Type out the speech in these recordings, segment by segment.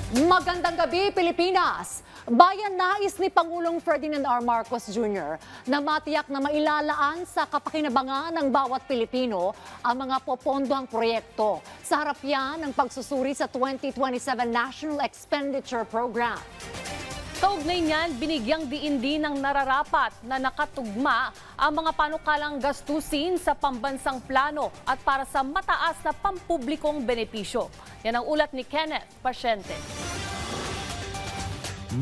Magandang gabi, Pilipinas! Bayan nais ni Pangulong Ferdinand R. Marcos Jr. na matiyak na mailalaan sa kapakinabangan ng bawat Pilipino ang mga popondohang proyekto. Sa harap yan ng pagsusuri sa 2027 National Expenditure Program. Kaugnay niyan, binigyang diin din ng nararapat na nakatugma ang mga panukalang gastusin sa pambansang plano at para sa mataas na pampublikong benepisyo. Yan ang ulat ni Kenneth Pasyente.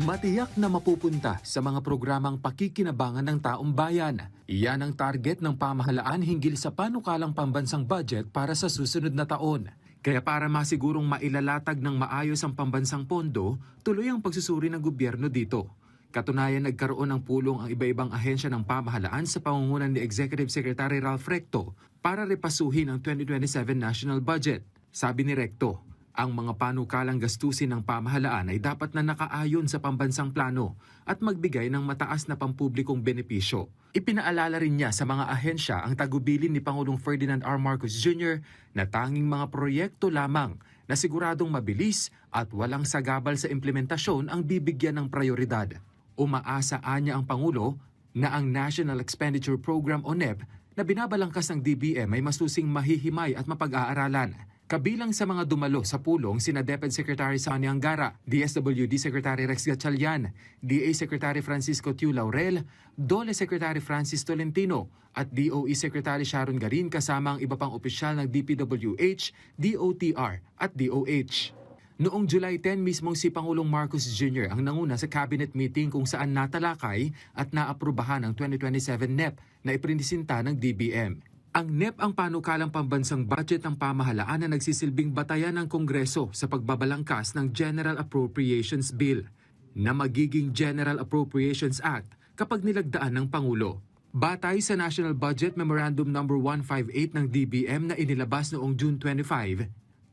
Matiyak na mapupunta sa mga programang pakikinabangan ng taong bayan. Iyan ang target ng pamahalaan hinggil sa panukalang pambansang budget para sa susunod na taon. Kaya para masigurong mailalatag ng maayos ang pambansang pondo, tuloy ang pagsusuri ng gobyerno dito. Katunayan, nagkaroon ng pulong ang iba-ibang ahensya ng pamahalaan sa pangunguna ni Executive Secretary Ralph Recto para repasuhin ang 2027 national budget. Sabi ni Recto, ang mga panukalang gastusin ng pamahalaan ay dapat na nakaayon sa pambansang plano at magbigay ng mataas na pampublikong benepisyo. Ipinaalala rin niya sa mga ahensya ang tagubilin ni Pangulong Ferdinand R. Marcos Jr. na tanging mga proyekto lamang na siguradong mabilis at walang sagabal sa implementasyon ang bibigyan ng prioridad. Umaasa niya ang Pangulo na ang National Expenditure Program o NEP na binabalangkas ng DBM ay masusing mahihimay at mapag-aaralan. Kabilang sa mga dumalo sa pulong sina DepEd Secretary Sani Angara, DSWD Secretary Rex Gatchalian, DA Secretary Francisco Tiu Laurel, DOLE Secretary Francis Tolentino at DOE Secretary Sharon Garin kasama ang iba pang opisyal ng DPWH, DOTR at DOH. Noong July 10 mismong si Pangulong Marcos Jr. ang nanguna sa cabinet meeting kung saan natalakay at naaprubahan ang 2027 NEP na ipinisinta ng DBM. Ang NEP ang panukalang pambansang budget ng pamahalaan na nagsisilbing batayan ng Kongreso sa pagbabalangkas ng General Appropriations Bill na magiging General Appropriations Act kapag nilagdaan ng Pangulo. Batay sa National Budget Memorandum No. 158 ng DBM na inilabas noong June 25,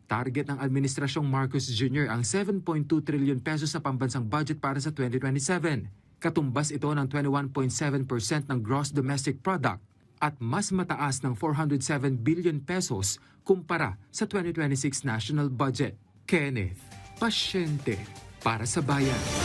target ng Administrasyong Marcos Jr. ang 7.2 trillion pesos sa pambansang budget para sa 2027. Katumbas ito ng 21.7% ng gross domestic product at mas mataas ng 407 billion pesos kumpara sa 2026 national budget. Kenneth Pasyente para sa bayan.